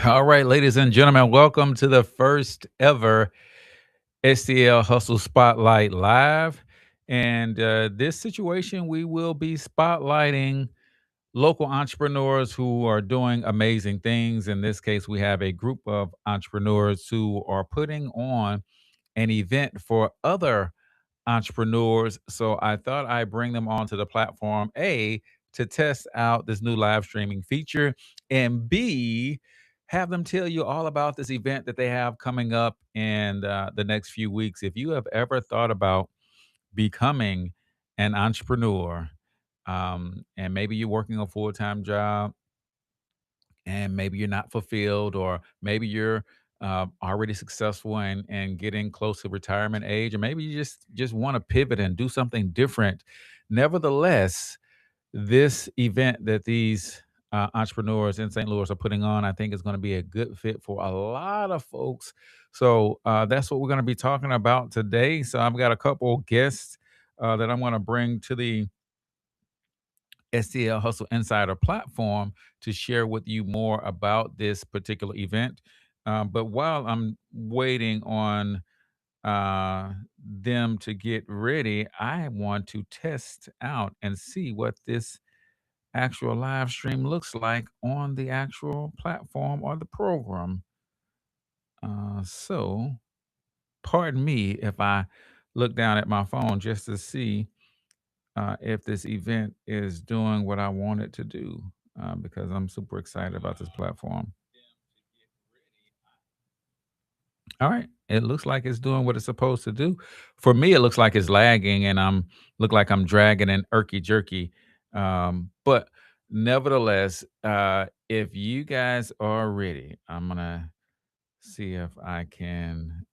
All right, ladies and gentlemen, welcome to the first ever STL Hustle Spotlight Live. And this situation, we will be spotlighting local entrepreneurs who are doing amazing things. In this case, we have a group of entrepreneurs who are putting on an event for other entrepreneurs. So I thought I'd bring them onto the platform, A, to test out this new live streaming feature, and B, have them tell you all about this event that they have coming up in the next few weeks. If you have ever thought about becoming an entrepreneur, and maybe you're working a full time job, and maybe you're not fulfilled, or maybe you're already successful and getting close to retirement age, or maybe you just want to pivot and do something different. Nevertheless, this event that these entrepreneurs in St. Louis are putting on, I think is going to be a good fit for a lot of folks. So that's what we're going to be talking about today. So I've got a couple guests that I'm going to bring to the STL Hustle Insider platform to share with you more about this particular event. But while I'm waiting on them to get ready, I want to test out and see what this actual live stream looks like on the actual platform or the program. So, pardon me if I look down at my phone just to see if this event is doing what I want it to do, because I'm super excited about this platform. All right, it looks like it's doing what it's supposed to do. For me, it looks like it's lagging, and I'm dragging and irky jerky. But nevertheless, if you guys are ready, I'm gonna see if I can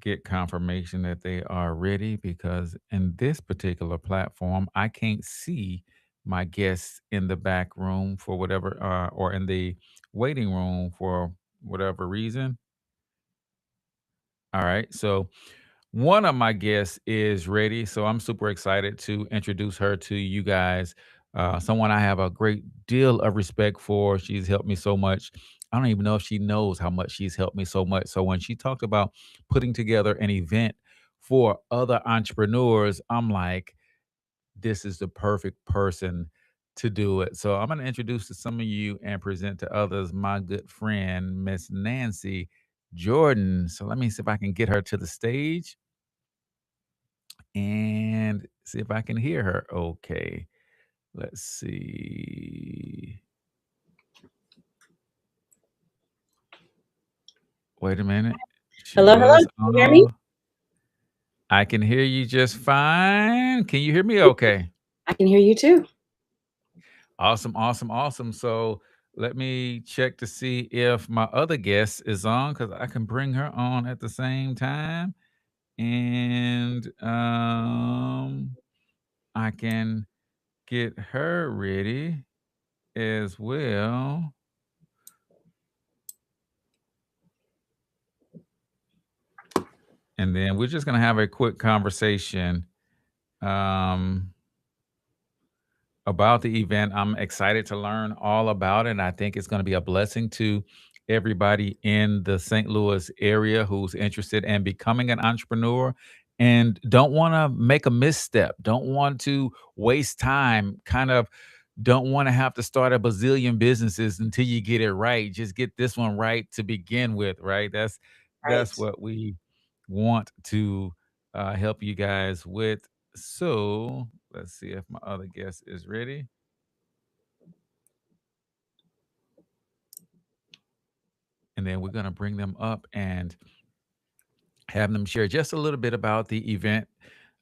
get confirmation that they are ready, because in this particular platform, I can't see my guests in the back room for whatever, or in the waiting room for whatever reason. All right. So one of my guests is ready. So I'm super excited to introduce her to you guys. Someone I have a great deal of respect for. She's helped me so much. I don't even know if she knows how much she's helped me so much. So when she talked about putting together an event for other entrepreneurs, I'm like, this is the perfect person to do it. So I'm going to introduce to some of you and present to others my good friend, Miss Nancy Jordan. So let me see if I can get her to the stage and see if I can hear her. Okay. Let's see. Wait a minute. She Hello, hello. is Can you hear me? on. I can hear you just fine. Can you hear me okay? I can hear you too. Awesome, awesome, awesome. So let me check to see if my other guest is on, because I can bring her on at the same time. And I can get her ready as well. And then we're just gonna have a quick conversation um about the event. I'm excited to learn all about it. I think it's going to be a blessing to everybody in the St. Louis area who's interested in becoming an entrepreneur and don't want to make a misstep, don't want to waste time, kind of don't want to have to start a bazillion businesses until you get it right. Just get this one right to begin with, right? That's Right. what we want to help you guys with. So let's see if my other guest is ready. And then we're going to bring them up and have them share just a little bit about the event.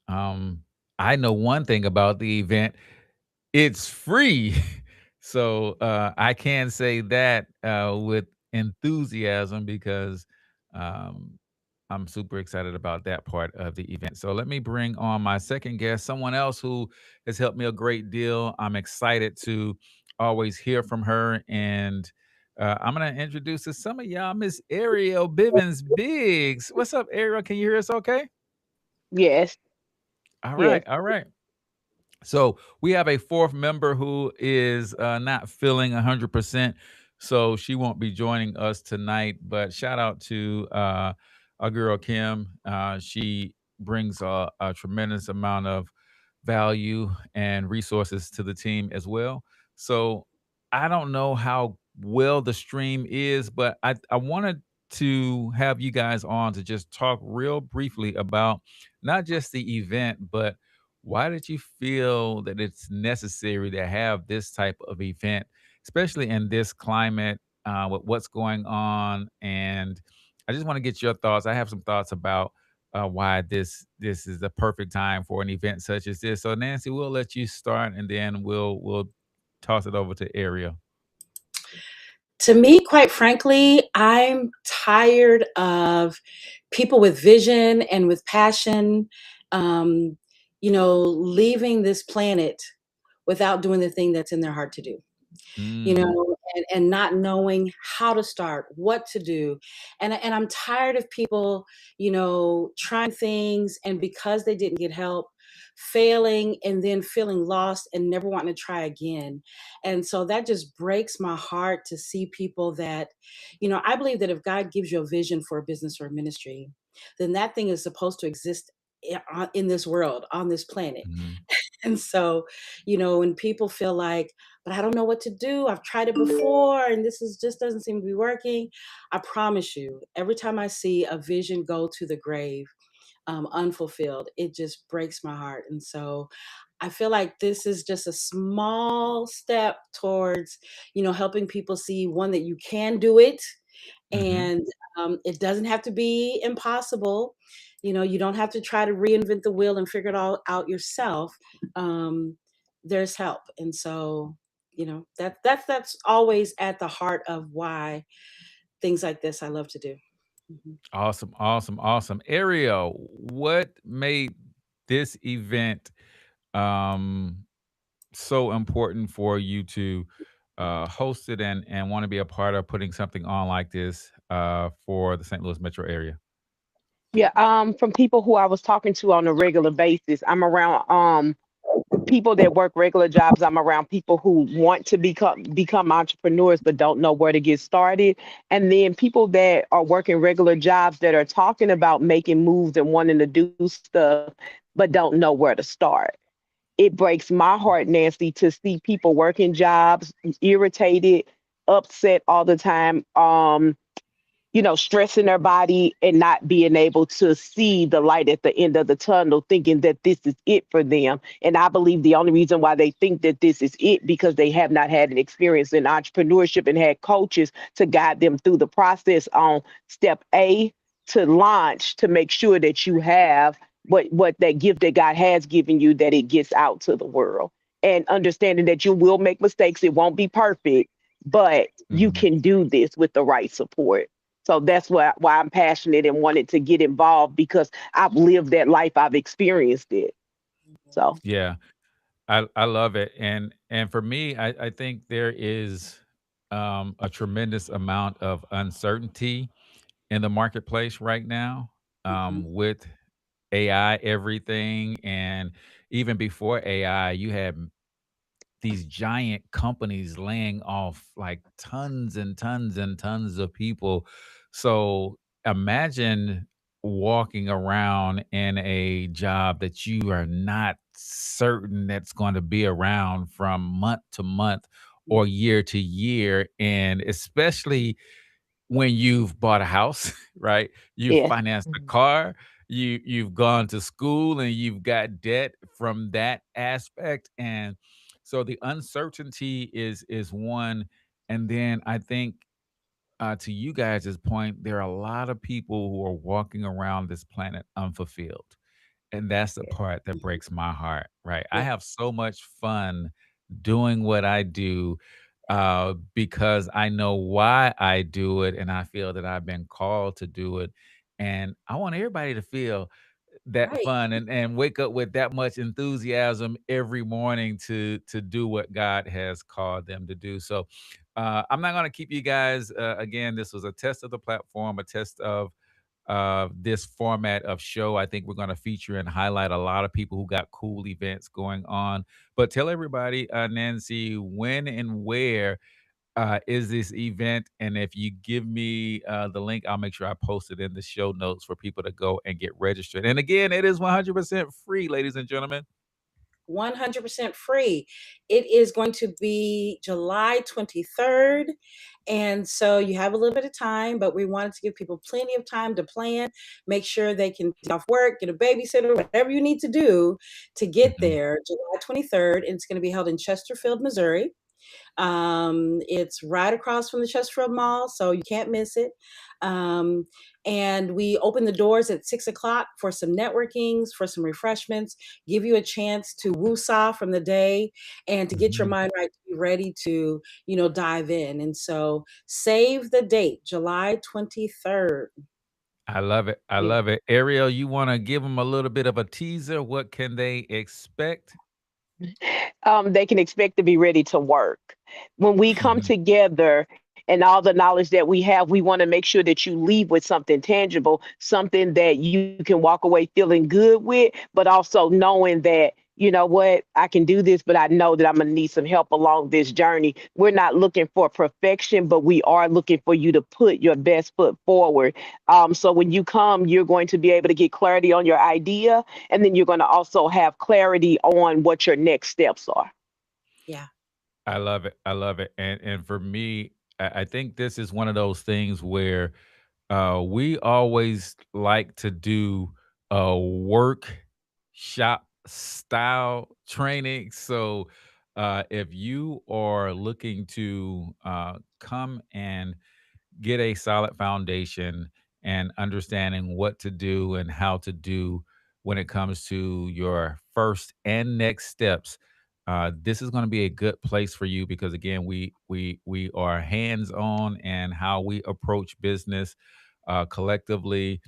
Um, I know one thing about the event, it's free. So I can say that with enthusiasm, because um, I'm super excited about that part of the event. So let me bring on my second guest, someone else who has helped me a great deal. I'm excited to always hear from her. And I'm going to introduce to some of y'all Miss Ariel Bivens Biggs. What's up, Ariel? Can you hear us okay? Yes, All yes. right. All right. So we have a fourth member who is not feeling 100%. So she won't be joining us tonight. But shout out to our girl Kim. She brings a tremendous amount of value and resources to the team as well. So I don't know how well the stream is, but I wanted to have you guys on to just talk real briefly about not just the event, but why did you feel that it's necessary to have this type of event, especially in this climate with what's going on? And I just want to get your thoughts. I have some thoughts about why this is the perfect time for an event such as this. So, Nancy, we'll let you start, and then we'll toss it over to Ariel. To me, quite frankly, I'm tired of people with vision and with passion, um, leaving this planet without doing the thing that's in their heart to do. Mm, And not knowing how to start, what to do. And I'm tired of people, trying things, and because they didn't get help, failing and then feeling lost and never wanting to try again. And so that just breaks my heart to see people that, I believe that if God gives you a vision for a business or a ministry, then that thing is supposed to exist in this world, on this planet. mhm. And so, when people feel like, but I don't know what to do. I've tried it before and this is just doesn't seem to be working. I promise you, every time I see a vision go to the grave, unfulfilled, it just breaks my heart. And so I feel like this is just a small step towards, helping people see one, that you can do it, Mhm. and it doesn't have to be impossible. You don't have to try to reinvent the wheel and figure it all out yourself. um, there's help. And so, that's always at the heart of why things like this I love to do. Mhm. Awesome, awesome, awesome. Ariel, what made this event um so important for you to host it and want to be a part of putting something on like this for the St. Louis metro area? Yeah, from people who I was talking to on a regular basis, I'm around people that work regular jobs. I'm around people who want to become entrepreneurs but don't know where to get started. And then people that are working regular jobs that are talking about making moves and wanting to do stuff but don't know where to start. It breaks my heart, Nancy, to see people working jobs, irritated, upset all the time. Stressing their body and not being able to see the light at the end of the tunnel, thinking that this is it for them. And I believe the only reason why they think that this is it because they have not had an experience in entrepreneurship and had coaches to guide them through the process on step A to launch to make sure that you have what that gift that God has given you, that it gets out to the world. And understanding that you will make mistakes, it won't be perfect, but you Mhm. can do this with the right support. So that's why I'm passionate and wanted to get involved because I've lived that life, I've experienced it. So Yeah, I love it, and for me, I think there is a tremendous amount of uncertainty in the marketplace right now Mhm. with AI everything, and even before AI, you had these giant companies laying off like tons and tons and tons of people. So imagine walking around in a job that you are not certain that's going to be around from month to month or year to year. And especially when you've bought a house, right? You've yeah, financed a car, you've gone to school and you've got debt from that aspect. And so the uncertainty is one. And then I think to you guys' point, there are a lot of people who are walking around this planet unfulfilled. And that's the yeah, part that breaks my heart, right? I Yeah. have so much fun doing what I do because I know why I do it and I feel that I've been called to do it. And I want everybody to feel that Right. fun and wake up with that much enthusiasm every morning to do what God has called them to do. So I'm not going to keep you guys again. This was a test of the platform, a test of this format of show. I think we're going to feature and highlight a lot of people who got cool events going on. But tell everybody, Nancy, when and where is this event? And if you give me the link, I'll make sure I post it in the show notes for people to go and get registered. And again, it is 100% free, ladies and gentlemen. 100% free. It is going to be July 23rd. And so you have a little bit of time, but we wanted to give people plenty of time to plan, make sure they can get off work, get a babysitter, whatever you need to do to get Mhm. there. July 23rd. And it's going to be held in Chesterfield, Missouri. It's right across from the Chesterfield Mall, so you can't miss it. Um, and we open the doors at 6 o'clock for some networkings, for some refreshments, give you a chance to woosah from the day and to get your Mhm. mind right to be ready to, dive in. And so save the date, July 23rd. I love it. I Yeah. love it. Ariel, you want to give them a little bit of a teaser? What can they expect? They can expect to be ready to work. When we come Mhm. together and all the knowledge that we have, we want to make sure that you leave with something tangible, something that you can walk away feeling good with, but also knowing that, you know what, I can do this, but I know that I'm going to need some help along this journey. We're not looking for perfection, but we are looking for you to put your best foot forward. So when you come, you're going to be able to get clarity on your idea, and then you're going to also have clarity on what your next steps are. Yeah. I love it. I love it. And for me, I think this is one of those things where we always like to do a workshop style training. So if you are looking to come and get a solid foundation and understanding what to do and how to do when it comes to your first and next steps, this is going to be a good place for you because again, we are hands on and how we approach business collectively,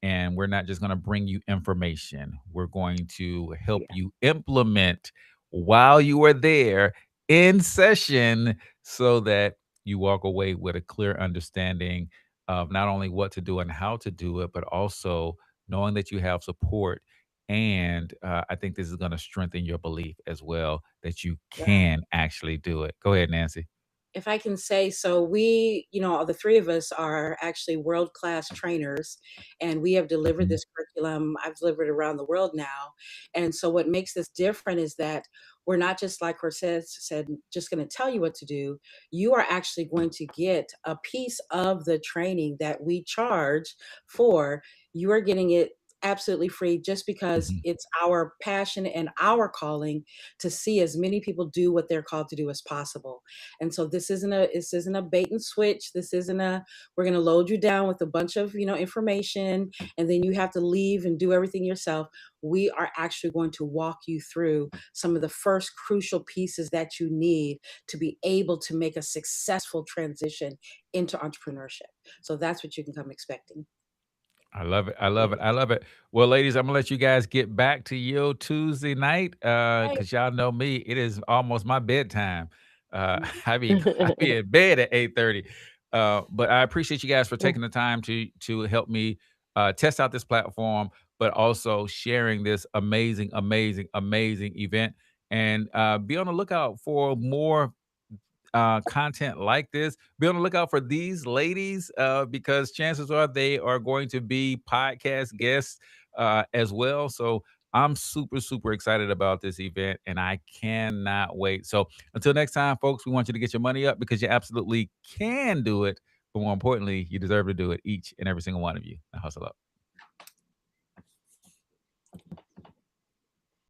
and we're not just going to bring you information. We're going to help Yeah. you implement while you are there in session so that you walk away with a clear understanding of not only what to do and how to do it, but also knowing that you have support. And I think this is going to strengthen your belief as well that you Right. can actually do it. Go ahead, Nancy. If I can say so, we, the three of us are actually world class trainers, and we have delivered Mhm. this curriculum. I've delivered around the world now. And so, what makes this different is that we're not just like Cortez said, just going to tell you what to do. You are actually going to get a piece of the training that we charge for. You are getting it absolutely free just because Mhm. it's our passion and our calling to see as many people do what they're called to do as possible. And so this isn't a bait and switch. This isn't a we're going to load you down with a bunch of, information and then you have to leave and do everything yourself. We are actually going to walk you through some of the first crucial pieces that you need to be able to make a successful transition into entrepreneurship. So that's what you can come expecting. I love it. I love it. I love it. Well, ladies, I'm gonna let you guys get back to your Tuesday night, Right. cause y'all know me. It is almost my bedtime. I be in bed at 8:30. But I appreciate you guys for taking the time to help me test out this platform, but also sharing this amazing, amazing, amazing event. And be on the lookout for more content like this. Be on the lookout for these ladies because chances are they are going to be podcast guests as well. So I'm super, super excited about this event and I cannot wait. So until next time, folks, we want you to get your money up because you absolutely can do it. But more importantly, you deserve to do it, each and every single one of you. Now hustle up.